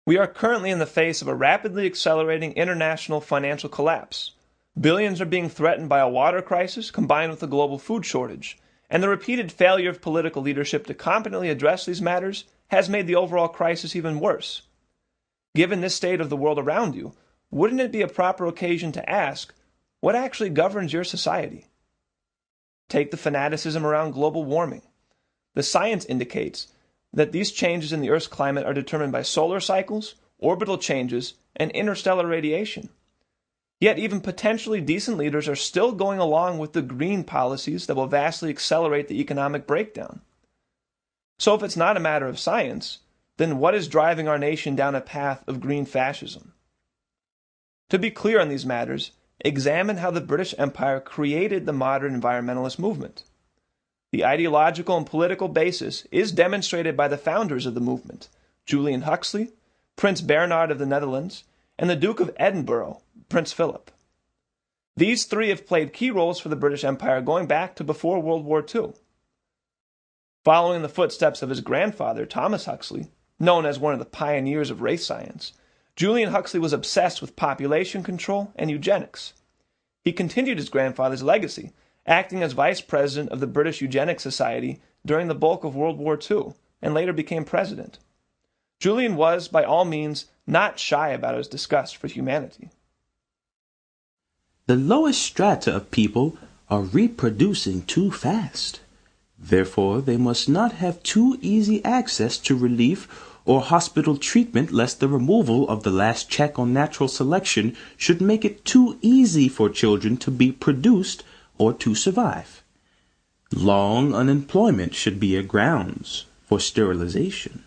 We are currently in the face of a rapidly accelerating international financial collapse. Billions are being threatened by a water crisis combined with a global food shortage, and the repeated failure of political leadership to competently address these matters has made the overall crisis even worse. Given this state of the world around you, wouldn't it be a proper occasion to ask, what actually governs your society? Take the fanaticism around global warming. The science indicates that these changes in the Earth's climate are determined by solar cycles, orbital changes, and interstellar radiation. Yet even potentially decent leaders are still going along with the green policies that will vastly accelerate the economic breakdown. So if it's not a matter of science, then what is driving our nation down a path of green fascism? To be clear on these matters, examine how the British Empire created the modern environmentalist movement. The ideological and political basis is demonstrated by the founders of the movement, Julian Huxley, Prince Bernhard of the Netherlands, and the Duke of Edinburgh, Prince Philip. These three have played key roles for the British Empire going back to before World War II. Following in the footsteps of his grandfather, Thomas Huxley, known as one of the pioneers of race science, Julian Huxley was obsessed with population control and eugenics. He continued his grandfather's legacy, acting as vice president of the British Eugenics Society during the bulk of World War II, and later became president. Julian was, by all means, not shy about his disgust for humanity. The lowest strata of people are reproducing too fast. Therefore, they must not have too easy access to relief or hospital treatment, lest the removal of the last check on natural selection should make it too easy for children to be produced or to survive. Long unemployment should be a grounds for sterilization.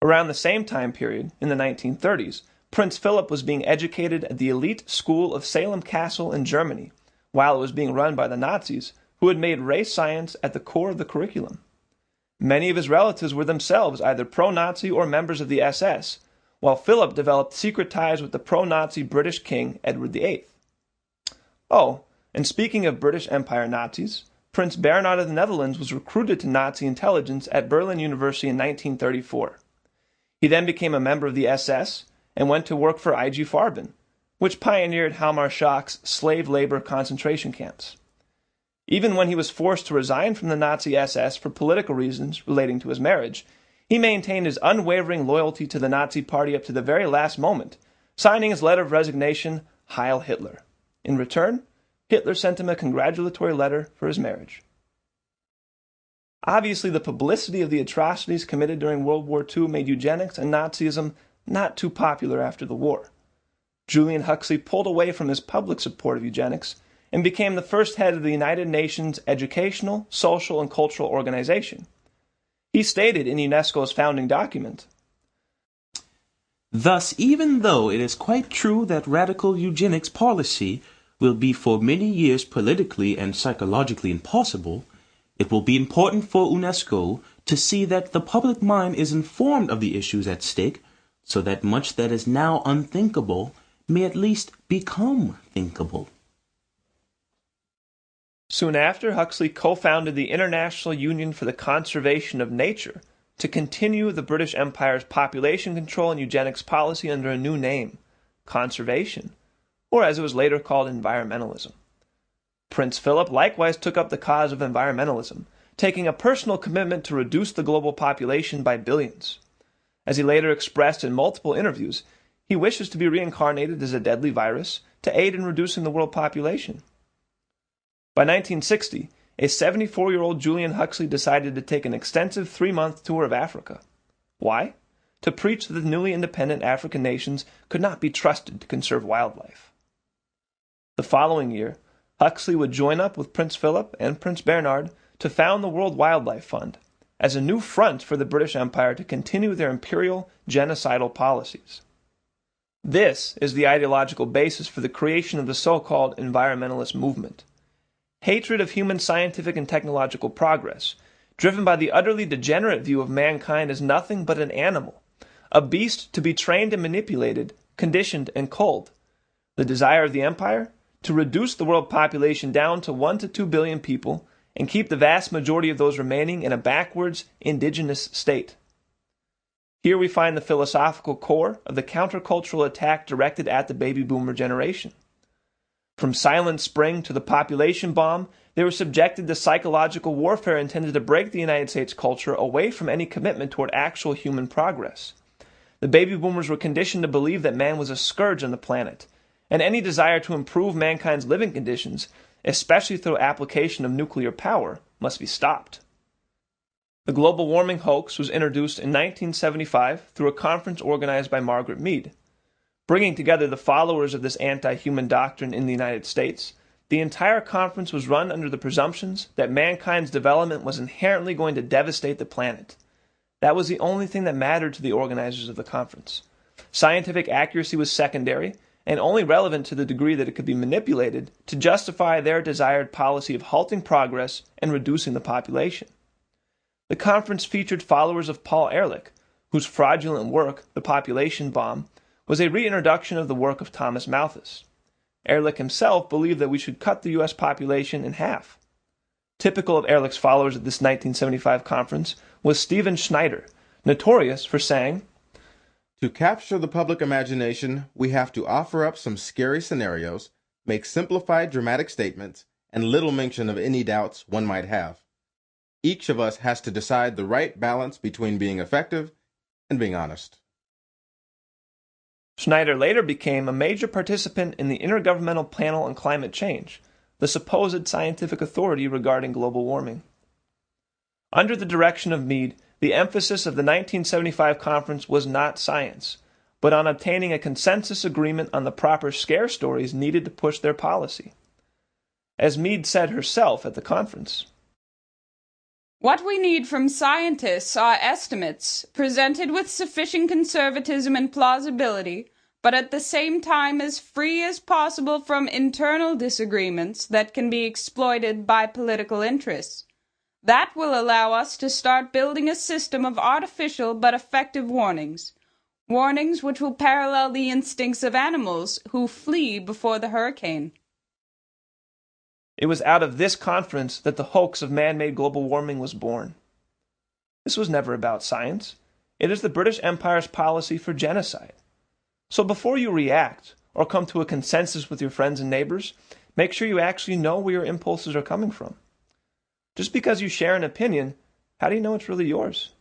Around the same time period, in the 1930s, Prince Philip was being educated at the elite school of Salem Castle in Germany, while it was being run by the Nazis, who had made race science at the core of the curriculum. Many of his relatives were themselves either pro-Nazi or members of the SS, while Philip developed secret ties with the pro-Nazi British King Edward VIII. Oh, and speaking of British Empire Nazis, Prince Bernhard of the Netherlands was recruited to Nazi intelligence at Berlin University in 1934. He then became a member of the SS and went to work for IG Farben, which pioneered Hamarschak's slave labor concentration camps. Even when he was forced to resign from the Nazi SS for political reasons relating to his marriage, he maintained his unwavering loyalty to the Nazi Party up to the very last moment, signing his letter of resignation, Heil Hitler. In return, Hitler sent him a congratulatory letter for his marriage. Obviously, the publicity of the atrocities committed during World War II made eugenics and Nazism not too popular after the war. Julian Huxley pulled away from his public support of eugenics and became the first head of the United Nations Educational, Social, and Cultural Organization. He stated in UNESCO's founding document, "Thus, even though it is quite true that radical eugenics policy will be for many years politically and psychologically impossible, it will be important for UNESCO to see that the public mind is informed of the issues at stake, so that much that is now unthinkable may at least become thinkable." Soon after, Huxley co-founded the International Union for the Conservation of Nature to continue the British Empire's population control and eugenics policy under a new name, conservation, or as it was later called, environmentalism. Prince Philip likewise took up the cause of environmentalism, taking a personal commitment to reduce the global population by billions. As he later expressed in multiple interviews, he wishes to be reincarnated as a deadly virus to aid in reducing the world population. By 1960, a 74-year-old Julian Huxley decided to take an extensive 3-month tour of Africa. Why? To preach that the newly independent African nations could not be trusted to conserve wildlife. The following year, Huxley would join up with Prince Philip and Prince Bernhard to found the World Wildlife Fund as a new front for the British Empire to continue their imperial, genocidal policies. This is the ideological basis for the creation of the so-called environmentalist movement. Hatred of human scientific and technological progress, driven by the utterly degenerate view of mankind as nothing but an animal, a beast to be trained and manipulated, conditioned and culled. The desire of the empire? To reduce the world population down to 1 to 2 billion people and keep the vast majority of those remaining in a backwards, indigenous state. Here we find the philosophical core of the countercultural attack directed at the baby boomer generation. From Silent Spring to the population bomb, they were subjected to psychological warfare intended to break the United States culture away from any commitment toward actual human progress. The baby boomers were conditioned to believe that man was a scourge on the planet, and any desire to improve mankind's living conditions, especially through application of nuclear power, must be stopped. The global warming hoax was introduced in 1975 through a conference organized by Margaret Mead. Bringing together the followers of this anti-human doctrine in the United States, the entire conference was run under the presumptions that mankind's development was inherently going to devastate the planet. That was the only thing that mattered to the organizers of the conference. Scientific accuracy was secondary, and only relevant to the degree that it could be manipulated to justify their desired policy of halting progress and reducing the population. The conference featured followers of Paul Ehrlich, whose fraudulent work, The Population Bomb, was a reintroduction of the work of Thomas Malthus. Ehrlich himself believed that we should cut the U.S. population in half. Typical of Ehrlich's followers at this 1975 conference was Stephen Schneider, notorious for saying, "To capture the public imagination, we have to offer up some scary scenarios, make simplified dramatic statements, and little mention of any doubts one might have. Each of us has to decide the right balance between being effective and being honest." Schneider later became a major participant in the Intergovernmental Panel on Climate Change, the supposed scientific authority regarding global warming. Under the direction of Mead, the emphasis of the 1975 conference was not science, but on obtaining a consensus agreement on the proper scare stories needed to push their policy. As Mead said herself at the conference, "What we need from scientists are estimates, presented with sufficient conservatism and plausibility, but at the same time as free as possible from internal disagreements that can be exploited by political interests. That will allow us to start building a system of artificial but effective warnings. Warnings which will parallel the instincts of animals who flee before the hurricane." It was out of this conference that the hoax of man-made global warming was born. This was never about science. It is the British Empire's policy for genocide. So before you react or come to a consensus with your friends and neighbors, make sure you actually know where your impulses are coming from. Just because you share an opinion, how do you know it's really yours?